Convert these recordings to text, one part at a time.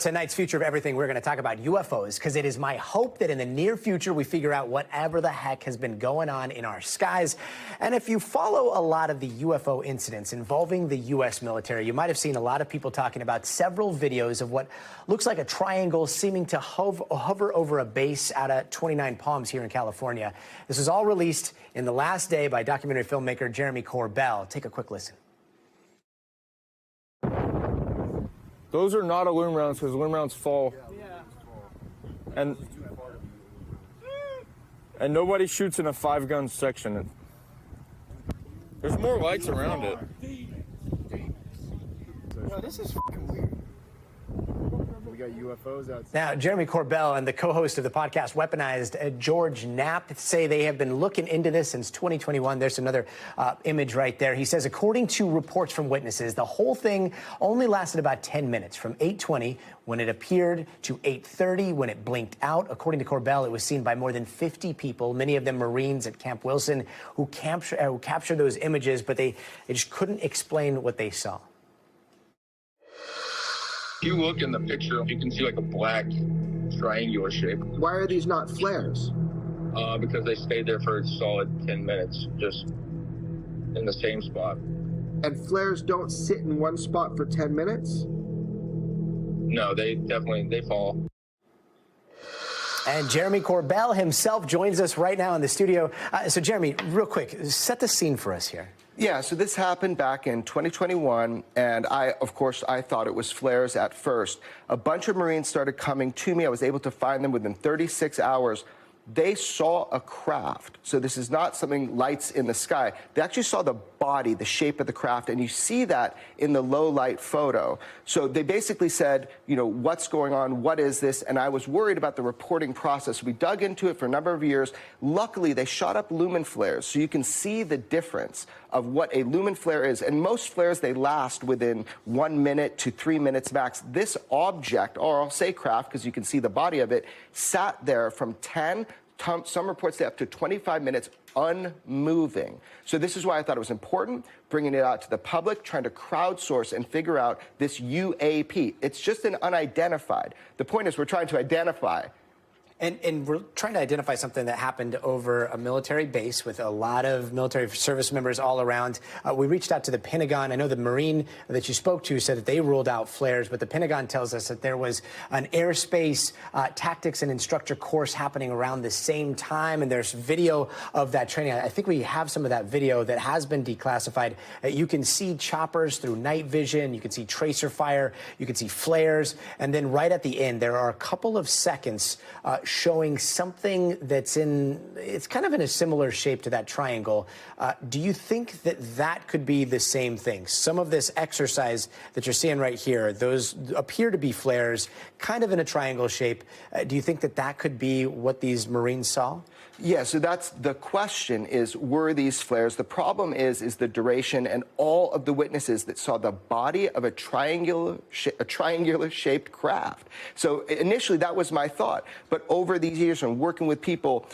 Tonight's Future of Everything, we're going to talk about UFOs because it is my hope that in the near future we figure out whatever the heck has been going on in our skies. And if you follow a lot of the UFO incidents involving the U.S. military, you might have seen a lot of people talking about several videos of what looks like a triangle seeming to hover over a base out of 29 Palms here in California. This was all released in the last day by documentary filmmaker Jeremy Corbell. Take a quick listen. Those are not aluminum rounds because aluminum rounds fall. And nobody shoots in a 5-gun section. There's more lights around it. No, this is fucking weird. We got UFOs outside. Now, Jeremy Corbell and the co-host of the podcast Weaponized, George Knapp, say they have been looking into this since 2021. There's another image right there. He says, according to reports from witnesses, the whole thing only lasted about 10 minutes, from 8:20 when it appeared to 8:30 when it blinked out. According to Corbell, it was seen by more than 50 people, many of them Marines at Camp Wilson, who captured those images, but they just couldn't explain what they saw. If you look in the picture, you can see like a black triangular shape. Why are these not flares? Because they stayed there for a solid 10 minutes, just in the same spot. And flares don't sit in one spot for 10 minutes? No, they fall. And Jeremy Corbell himself joins us right now in the studio. So, Jeremy, real quick, set the scene for us here. Yeah, so this happened back in 2021, and I thought it was flares at first. A bunch of Marines started coming to me. I was able to find them within 36 hours. They saw a craft. So this is not something lights in the sky. They actually saw the body, the shape of the craft, and you see that in the low light photo. So they basically said, you know, what's going on? What is this? And I was worried about the reporting process. We dug into it for a number of years. Luckily, they shot up lumen flares, so you can see the difference of what a lumen flare is. And most flares, they last within 1 minute to 3 minutes max. This object, or I'll say craft because you can see the body of it, sat there from 10, some reports say up to 25 minutes unmoving. So this is why I thought it was important, bringing it out to the public, trying to crowdsource and figure out this UAP. It's just an unidentified. The point is we're trying to identify. And we're trying to identify something that happened over a military base with a lot of military service members all around. We reached out to the Pentagon. I know the Marine that you spoke to said that they ruled out flares, but the Pentagon tells us that there was an airspace tactics and instructor course happening around the same time, and there's video of that training. I think we have some of that video that has been declassified. You can see choppers through night vision. You can see tracer fire. You can see flares. And then right at the end, there are a couple of seconds showing something that's it's kind of in a similar shape to that triangle. Do you think that that could be the same thing? Some of this exercise that you're seeing right here, those appear to be flares, kind of in a triangle shape. Do you think that that could be what these Marines saw? Yeah, so that's the question is, were these flares? The problem is the duration, and all of the witnesses that saw the body of a triangular shaped craft. So initially that was my thought, but over these years and working with people,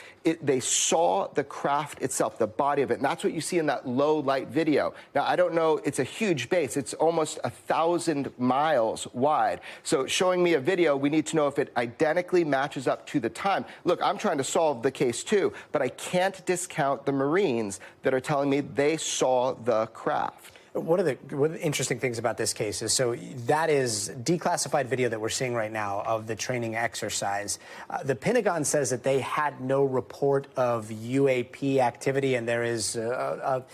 they saw the craft itself, the body of it, and that's what you see in that low light video. Now, I don't know, it's a huge base. It's almost 1,000 miles wide. So showing me a video, we need to know if it identically matches up to the time. Look, I'm trying to solve the case too, but I can't discount the Marines that are telling me they saw the craft. One of the interesting things about this case is, so that is declassified video that we're seeing right now of the training exercise. The Pentagon says that they had no report of UAP activity, and there is a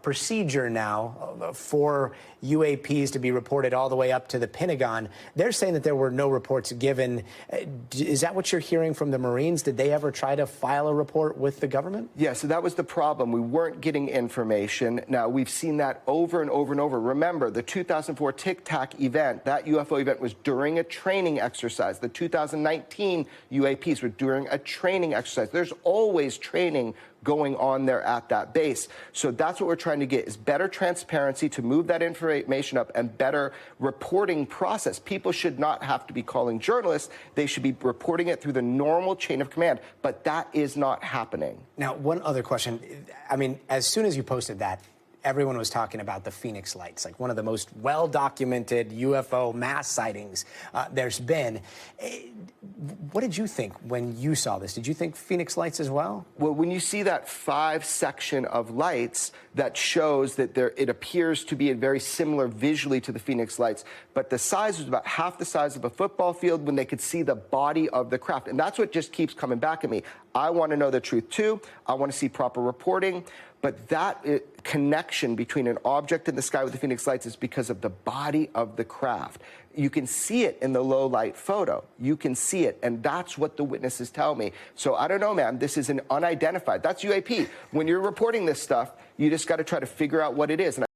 procedure now for UAPs to be reported all the way up to the Pentagon. They're saying that there were no reports given. Is that what you're hearing from the Marines? Did they ever try to file a report with the government? Yeah, so that was the problem. We weren't getting information. Now, we've seen that over and over and over. Remember, the 2004 Tic Tac event, that UFO event was during a training exercise. The 2019 UAPs were during a training exercise. There's always training going on there at that base. So that's what we're trying to get, is better transparency to move that information up and better reporting process. People should not have to be calling journalists. They should be reporting it through the normal chain of command, but that is not happening. Now, one other question. I mean, as soon as you posted that, everyone was talking about the Phoenix Lights, like one of the most well-documented UFO mass sightings there's been. What did you think when you saw this? Did you think Phoenix Lights as well? Well, when you see that 5-section of lights, that shows that it appears to be very similar visually to the Phoenix Lights, but the size was about half the size of a football field when they could see the body of the craft. And that's what just keeps coming back at me. I want to know the truth, too. I want to see proper reporting. But that connection between an object in the sky with the Phoenix Lights is because of the body of the craft. You can see it in the low light photo. You can see it, and that's what the witnesses tell me. So I don't know, man. This is an unidentified. That's UAP. When you're reporting this stuff, you just got to try to figure out what it is. And